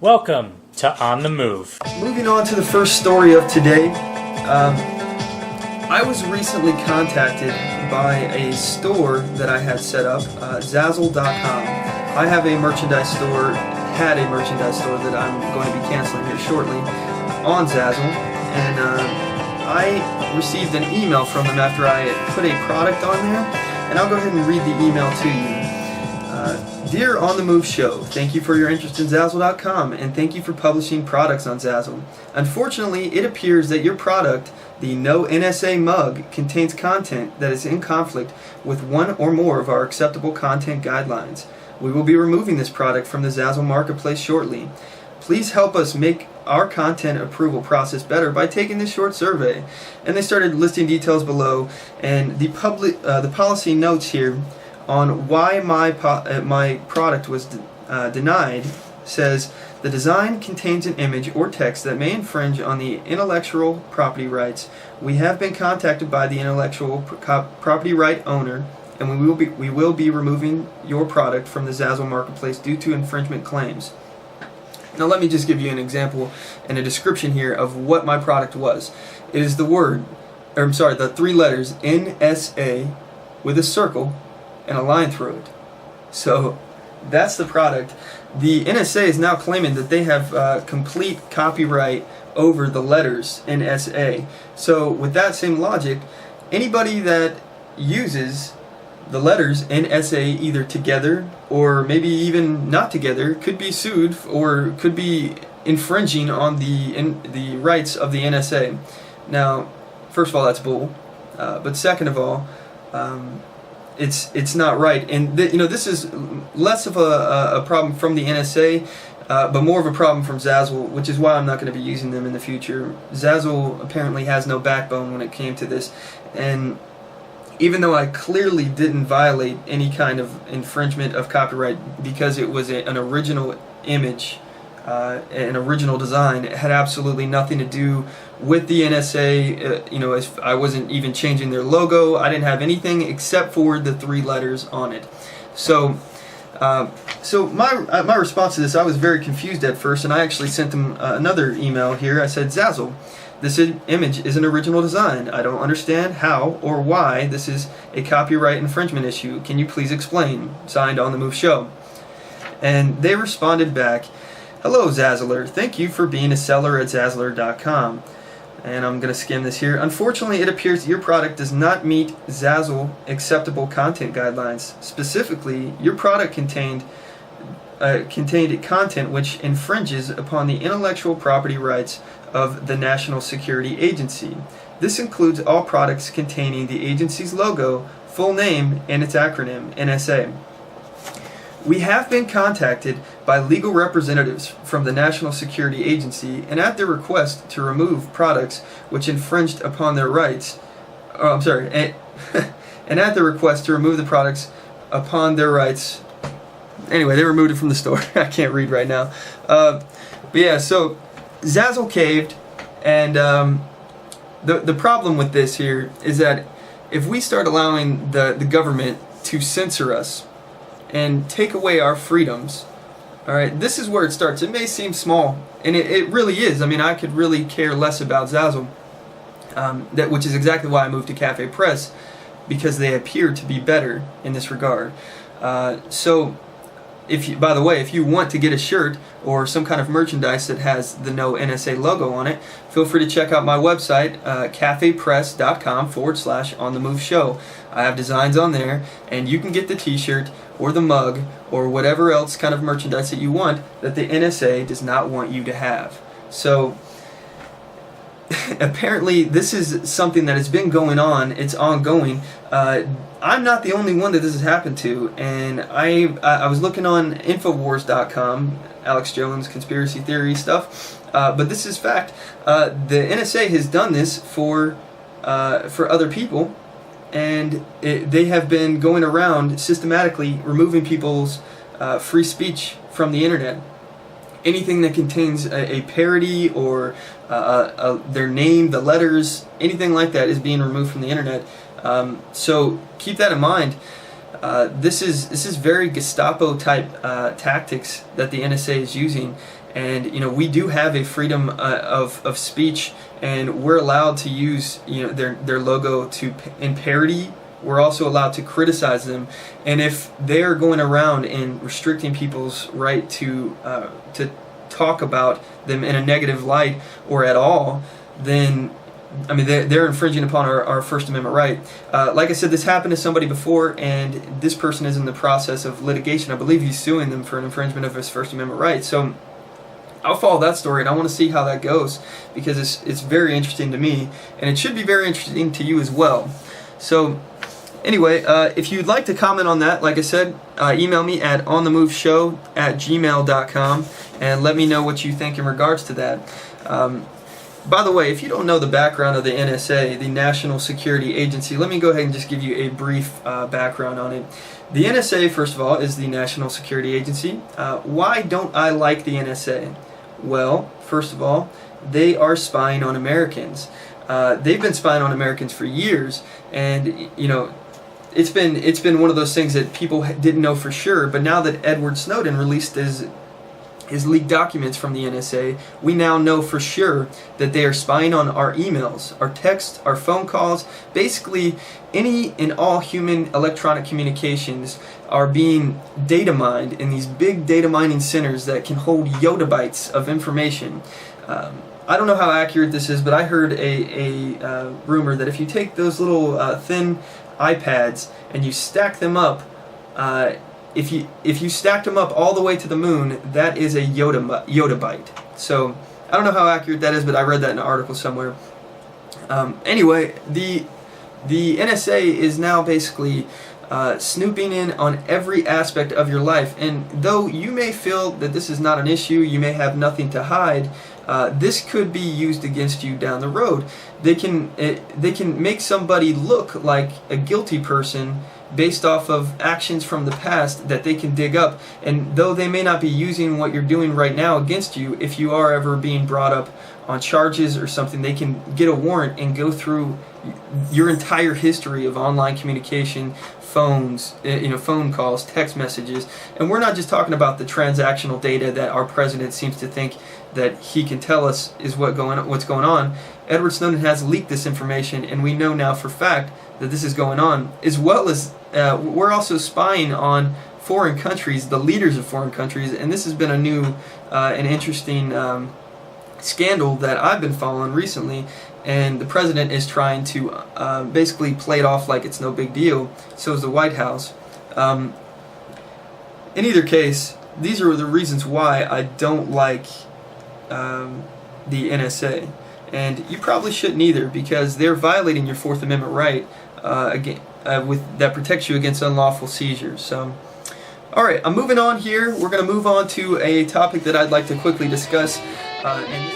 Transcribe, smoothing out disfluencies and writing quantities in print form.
Welcome to On the Move. Moving on to the first story of today. I was recently contacted by a store that I had set up, Zazzle.com. I have a merchandise store, had a merchandise store that I'm going to be canceling here shortly on Zazzle, and I received an email from them after I put a product on there, and I'll go ahead and read the email to you. Dear On The Move Show, thank you for your interest in Zazzle.com, and thank you for publishing products on Zazzle. Unfortunately, it appears that your product, the No NSA mug, contains content that is in conflict with one or more of our acceptable content guidelines. We will be removing this product from the Zazzle marketplace shortly. Please help us make our content approval process better by taking this short survey. And they started listing details below, and the policy notes here on why my product was denied says the design contains an image or text that may infringe on the intellectual property rights. We have been contacted by the intellectual property right owner, and we will be removing your product from the Zazzle marketplace due to infringement claims. Now let me just give you an example and a description here of what my product was. It is the three letters NSA with a circle and a line through it. So that's the product. The NSA is now claiming that they have complete copyright over the letters NSA. So with that same logic, anybody that uses the letters NSA either together or maybe even not together could be sued or could be infringing on the rights of the NSA. Now, first of all, that's bull. But second of all, it's not right, and this is less of a problem from the NSA, but more of a problem from Zazzle, which is why I'm not going to be using them in the future. Zazzle apparently has no backbone when it came to this, and even though I clearly didn't violate any kind of infringement of copyright because it was an original image, an original design, it had absolutely nothing to do with the NSA. I wasn't even changing their logo. I didn't have anything except for the three letters on it. So my response to this, I was very confused at first, and I actually sent them another email here. I said, Zazzle, this image is an original design. I don't understand how or why this is a copyright infringement issue. Can you please explain? Signed, On The Move Show. And they responded back, hello Zazzler, thank you for being a seller at Zazzler.com. And I'm going to skim this here. Unfortunately, it appears that your product does not meet Zazzle acceptable content guidelines. Specifically, your product contained content which infringes upon the intellectual property rights of the National Security Agency. This includes all products containing the agency's logo, full name, and its acronym, NSA. We have been contacted by legal representatives from the National Security Agency, and at their request to remove products which infringed upon their rights, and at their request to remove the products upon their rights. Anyway, they removed it from the store. I can't read right now. But yeah, so Zazzle caved, and the problem with this here is that if we start allowing the government to censor us and take away our freedoms, alright, this is where it starts. It may seem small, and it really is. I mean, I could really care less about Zazzle, which is exactly why I moved to Cafe Press, because they appear to be better in this regard. So, by the way, if you want to get a shirt or some kind of merchandise that has the No NSA logo on it, feel free to check out my website, cafepress.com/OnTheMoveShow. I have designs on there, and you can get the t-shirt or the mug or whatever else kind of merchandise that you want that the NSA does not want you to have. So apparently this is something that has been going on. It's ongoing. I'm not the only one that this has happened to, and I was looking on Infowars.com, Alex Jones conspiracy theory stuff, but this is fact. The NSA has done this for other people, and they have been going around systematically removing people's free speech from the internet. Anything that contains a parody or their name, the letters, anything like that is being removed from the internet. So keep that in mind. This is very Gestapo type tactics that the NSA is using, And we do have a freedom of speech, and we're allowed to use their logo in parody. We're also allowed to criticize them, and if they're going around and restricting people's right to talk about them in a negative light or at all, then they're infringing upon our First Amendment right. Like I said, this happened to somebody before, and this person is in the process of litigation. I believe he's suing them for an infringement of his First Amendment right. So I'll follow that story, and I want to see how that goes, because it's very interesting to me, and it should be very interesting to you as well. So anyway, if you'd like to comment on that, like I said, email me at onthemoveshow@gmail.com and let me know what you think in regards to that. By the way, if you don't know the background of the NSA, the National Security Agency, let me go ahead and just give you a brief background on it. The NSA, first of all, is the National Security Agency. Why don't I like the NSA? Well, first of all, they are spying on Americans. They've been spying on Americans for years, and it's been one of those things that people didn't know for sure. But now that Edward Snowden released his leaked documents from the NSA, we now know for sure that they are spying on our emails, our texts, our phone calls. Basically, any and all human electronic communications are being data mined in these big data mining centers that can hold yottabytes of information. I don't know how accurate this is, but I heard a rumor that if you take those little thin iPads and you stack them up, if you stacked them up all the way to the moon, that is a yottabyte. So I don't know how accurate that is, but I read that in an article somewhere. Anyway, the NSA is now basically snooping in on every aspect of your life, and though you may feel that this is not an issue, you may have nothing to hide, this could be used against you down the road. They can make somebody look like a guilty person based off of actions from the past that they can dig up, and though they may not be using what you're doing right now against you, if you are ever being brought up on charges or something, they can get a warrant and go through your entire history of online communication, phones, phone calls, text messages. And we're not just talking about the transactional data that our president seems to think that he can tell us is what's going on. Edward Snowden has leaked this information, and we know now for fact that this is going on, as well as we're also spying on foreign countries, the leaders of foreign countries, and this has been a new and interesting scandal that I've been following recently, and the president is trying to basically play it off like it's no big deal. So is the White House. In either case, these are the reasons why I don't like the NSA, and you probably shouldn't either, because they're violating your Fourth Amendment right that protects you against unlawful seizures. So, all right, I'm moving on here. We're going to move on to a topic that I'd like to quickly discuss. And